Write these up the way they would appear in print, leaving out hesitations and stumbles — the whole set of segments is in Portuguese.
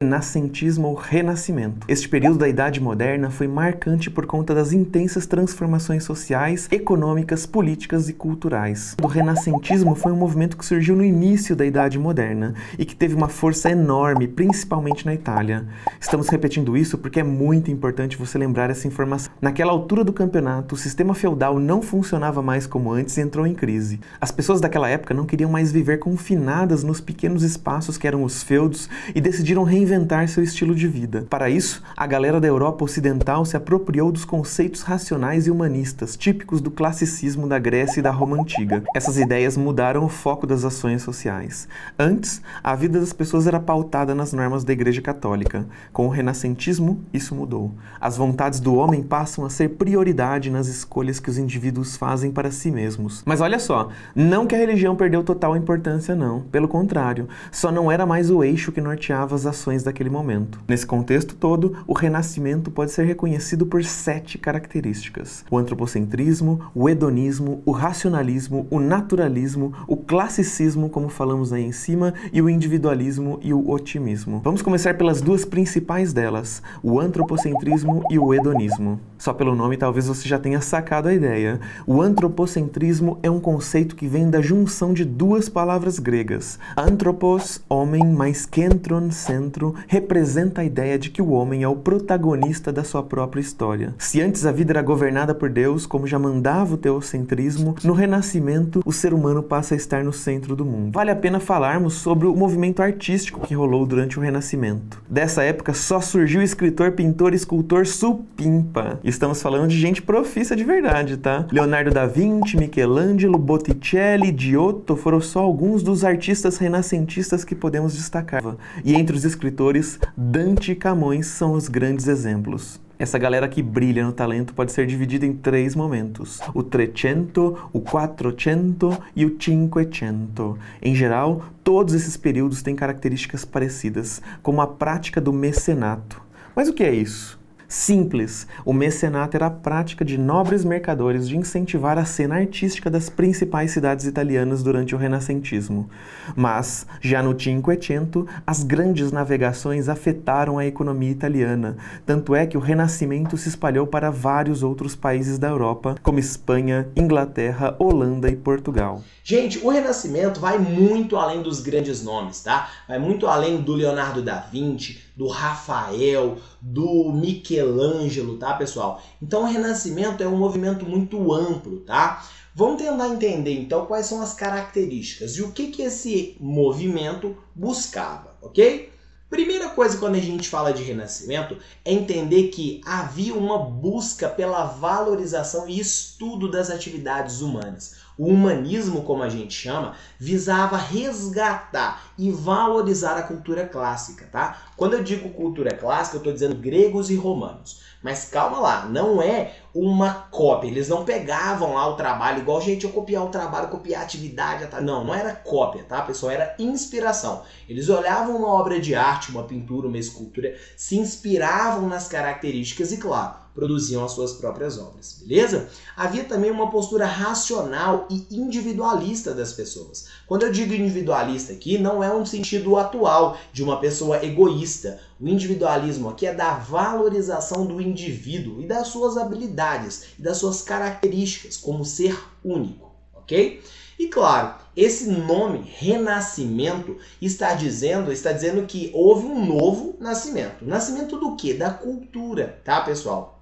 Renascentismo ou Renascimento. Este período da Idade Moderna foi marcante por conta das intensas transformações sociais, econômicas, políticas e culturais. O renascentismo foi um movimento que surgiu no início da Idade Moderna e que teve uma força enorme, principalmente na Itália. Estamos repetindo isso porque é muito importante você lembrar essa informação. Naquela altura do campeonato, o sistema feudal não funcionava mais como antes e entrou em crise. As pessoas daquela época não queriam mais viver confinadas nos pequenos espaços que eram os feudos e decidiram reinventar seu estilo de vida. Para isso, a galera da Europa Ocidental se apropriou dos conceitos racionais e humanistas, típicos do classicismo da Grécia e da Roma Antiga. Essas ideias mudaram o foco das ações sociais. Antes, a vida das pessoas era pautada nas normas da Igreja Católica. Com o renascentismo, isso mudou. As vontades do homem passam a ser prioridade nas escolhas que os indivíduos fazem para si mesmos. Mas olha só, não que a religião perdeu total importância, não. Pelo contrário, só não era mais o eixo que norteava as ações daquele momento. Nesse contexto todo, o Renascimento pode ser reconhecido por 7 características: o antropocentrismo, o hedonismo, o racionalismo, o naturalismo, o classicismo, como falamos aí em cima, e o individualismo e o otimismo. Vamos começar pelas duas principais delas, o antropocentrismo e o hedonismo. Só pelo nome talvez você já tenha sacado a ideia. O antropocentrismo é um conceito que vem da junção de duas palavras gregas. Anthropos, homem, mais kentron, centro, representa a ideia de que o homem é o protagonista da sua própria história. Se antes a vida era governada por Deus, como já mandava o teocentrismo, no Renascimento o ser humano passa a estar no centro do mundo. Vale a pena falarmos sobre o movimento artístico que rolou durante o Renascimento. Dessa época só surgiu escritor, pintor e escultor supimpa. Estamos falando de gente profissa de verdade, tá? Leonardo da Vinci, Michelangelo, Botticelli, Giotto foram só alguns dos artistas renascentistas que podemos destacar. E entre os escritores, Dante e Camões são os grandes exemplos. Essa galera que brilha no talento pode ser dividida em 3 momentos: o Trecento, o Quattrocento e o Cinquecento. Em geral, todos esses períodos têm características parecidas, como a prática do mecenato. Mas o que é isso? Simples, o mecenato era a prática de nobres mercadores de incentivar a cena artística das principais cidades italianas durante o renascentismo. Mas, já no Cinquecento, as grandes navegações afetaram a economia italiana, tanto é que o Renascimento se espalhou para vários outros países da Europa, como Espanha, Inglaterra, Holanda e Portugal. Gente, o Renascimento vai muito além dos grandes nomes, tá? Vai muito além do Leonardo da Vinci, do Rafael, do Michelangelo, tá, pessoal? Então o Renascimento é um movimento muito amplo, tá? Vamos tentar entender, então, quais são as características e o que esse movimento buscava, ok? Primeira coisa quando a gente fala de Renascimento é entender que havia uma busca pela valorização e estudo das atividades humanas. O humanismo, como a gente chama, visava resgatar e valorizar a cultura clássica, tá? Quando eu digo cultura clássica, eu estou dizendo gregos e romanos. Mas calma lá, não é uma cópia. Eles não pegavam lá o trabalho, igual, gente, eu copiar o trabalho, copiar a atividade. Tá? Não era cópia, tá, pessoal? Era inspiração. Eles olhavam uma obra de arte, uma pintura, uma escultura, se inspiravam nas características e, claro, produziam as suas próprias obras, beleza? Havia também uma postura racional e individualista das pessoas. Quando eu digo individualista aqui, não é um sentido atual de uma pessoa egoísta. O individualismo aqui é da valorização do indivíduo e das suas habilidades e das suas características como ser único, ok? E claro, esse nome Renascimento está dizendo que houve um novo nascimento. Nascimento do quê? Da cultura, tá, pessoal?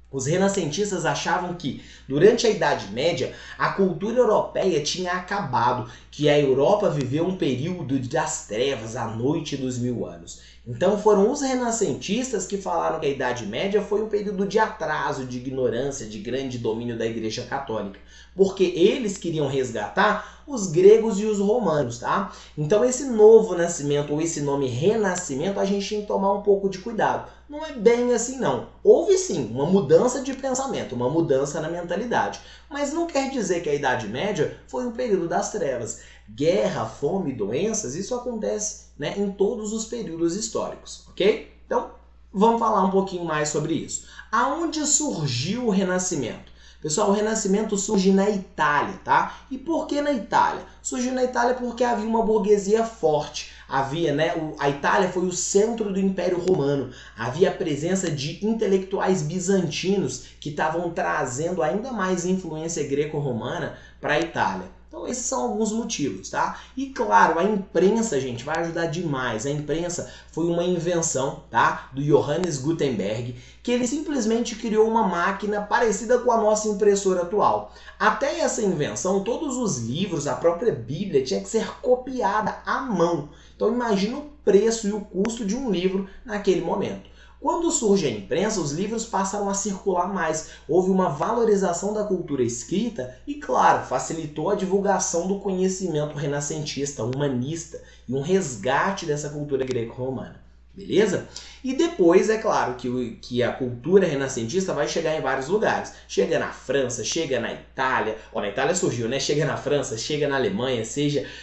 Os renascentistas achavam que, durante a Idade Média, a cultura europeia tinha acabado, que a Europa viveu um período das trevas, a noite dos 1000 anos. Então foram os renascentistas que falaram que a Idade Média foi um período de atraso, de ignorância, de grande domínio da Igreja Católica. Porque eles queriam resgatar os gregos e os romanos, tá? Então esse novo nascimento, ou esse nome Renascimento, a gente tem que tomar um pouco de cuidado. Não é bem assim não. Houve sim uma mudança de pensamento, uma mudança na mentalidade. Mas não quer dizer que a Idade Média foi um período das trevas. Guerra, fome, doenças, isso acontece, né, em todos os períodos históricos, ok? Então, vamos falar um pouquinho mais sobre isso. Aonde surgiu o Renascimento? Pessoal, o Renascimento surge na Itália, tá? E por que na Itália? Surgiu na Itália porque havia uma burguesia forte. Havia, né, a Itália foi o centro do Império Romano. Havia a presença de intelectuais bizantinos que estavam trazendo ainda mais influência greco-romana para a Itália. Então esses são alguns motivos, tá? E claro, a imprensa, gente, vai ajudar demais. A imprensa foi uma invenção, tá? Do Johannes Gutenberg, que ele simplesmente criou uma máquina parecida com a nossa impressora atual. Até essa invenção, todos os livros, a própria Bíblia, tinha que ser copiada à mão. Então imagina o preço e o custo de um livro naquele momento. Quando surge a imprensa, os livros passaram a circular mais, houve uma valorização da cultura escrita e, claro, facilitou a divulgação do conhecimento renascentista, humanista e um resgate dessa cultura greco-romana. Beleza? E depois, é claro, que a cultura renascentista vai chegar em vários lugares. Chega na França, chega na Itália, na Itália surgiu, né? Chega na França, chega na Alemanha,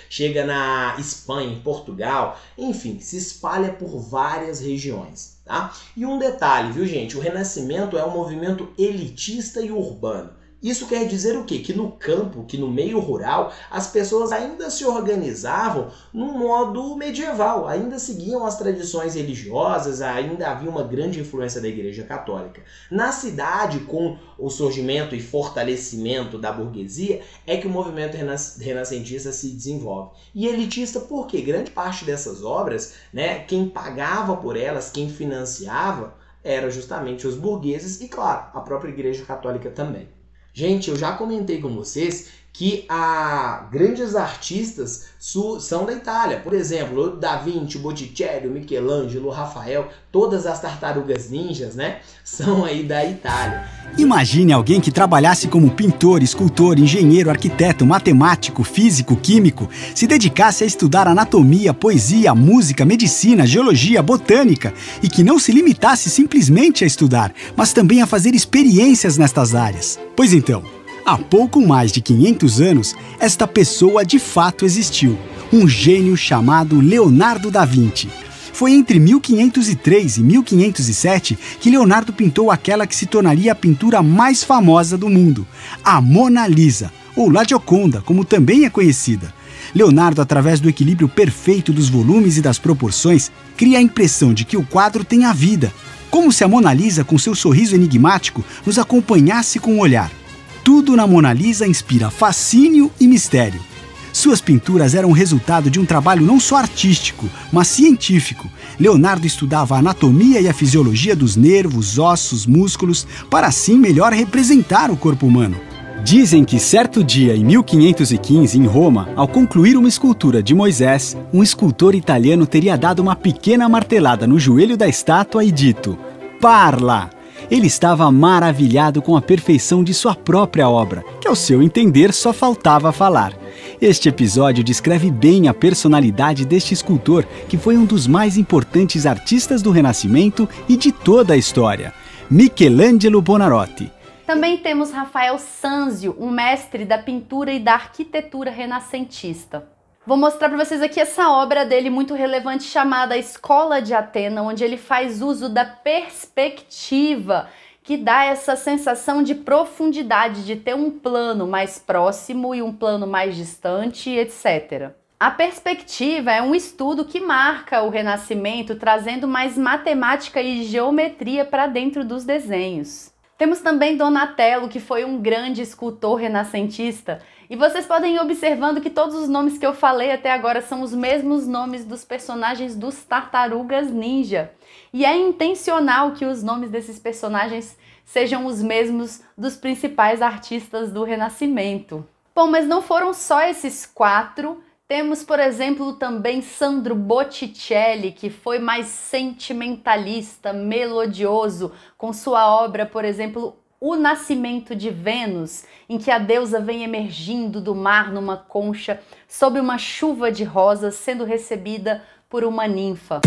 chega na Espanha, em Portugal, enfim, se espalha por várias regiões. Tá? E um detalhe, viu, gente? O Renascimento é um movimento elitista e urbano. Isso quer dizer o quê? Que no campo, que no meio rural, as pessoas ainda se organizavam num modo medieval, ainda seguiam as tradições religiosas, ainda havia uma grande influência da Igreja Católica. Na cidade, com o surgimento e fortalecimento da burguesia, é que o movimento renascentista se desenvolve. E elitista por quê? Grande parte dessas obras, né, quem pagava por elas, quem financiava, eram justamente os burgueses e, claro, a própria Igreja Católica também. Gente, eu já comentei com vocês que grandes artistas são da Itália. Por exemplo, o Da Vinci, o Botticelli, o Michelangelo, o Rafael, todas as tartarugas ninjas, né, são aí da Itália. Imagine alguém que trabalhasse como pintor, escultor, engenheiro, arquiteto, matemático, físico, químico, se dedicasse a estudar anatomia, poesia, música, medicina, geologia, botânica e que não se limitasse simplesmente a estudar, mas também a fazer experiências nestas áreas. Pois então, há pouco mais de 500 anos, esta pessoa de fato existiu, um gênio chamado Leonardo da Vinci. Foi entre 1503 e 1507 que Leonardo pintou aquela que se tornaria a pintura mais famosa do mundo, a Mona Lisa, ou La Gioconda, como também é conhecida. Leonardo, através do equilíbrio perfeito dos volumes e das proporções, cria a impressão de que o quadro tem a vida, como se a Mona Lisa, com seu sorriso enigmático, nos acompanhasse com o olhar. Tudo na Mona Lisa inspira fascínio e mistério. Suas pinturas eram resultado de um trabalho não só artístico, mas científico. Leonardo estudava a anatomia e a fisiologia dos nervos, ossos, músculos, para assim melhor representar o corpo humano. Dizem que certo dia, em 1515, em Roma, ao concluir uma escultura de Moisés, um escultor italiano teria dado uma pequena martelada no joelho da estátua e dito: "Parla!". Ele estava maravilhado com a perfeição de sua própria obra, que ao seu entender só faltava falar. Este episódio descreve bem a personalidade deste escultor, que foi um dos mais importantes artistas do Renascimento e de toda a história, Michelangelo Buonarroti. Também temos Rafael Sanzio, um mestre da pintura e da arquitetura renascentista. Vou mostrar para vocês aqui essa obra dele muito relevante chamada Escola de Atena, onde ele faz uso da perspectiva, que dá essa sensação de profundidade, de ter um plano mais próximo e um plano mais distante, etc. A perspectiva é um estudo que marca o Renascimento, trazendo mais matemática e geometria para dentro dos desenhos. Temos também Donatello, que foi um grande escultor renascentista, e vocês podem ir observando que todos os nomes que eu falei até agora são os mesmos nomes dos personagens dos Tartarugas Ninja. E é intencional que os nomes desses personagens sejam os mesmos dos principais artistas do Renascimento. Bom, mas não foram só esses 4. Temos, por exemplo, também Sandro Botticelli, que foi mais sentimentalista, melodioso, com sua obra, por exemplo, O Nascimento de Vênus, em que a deusa vem emergindo do mar numa concha, sob uma chuva de rosas, sendo recebida por uma ninfa.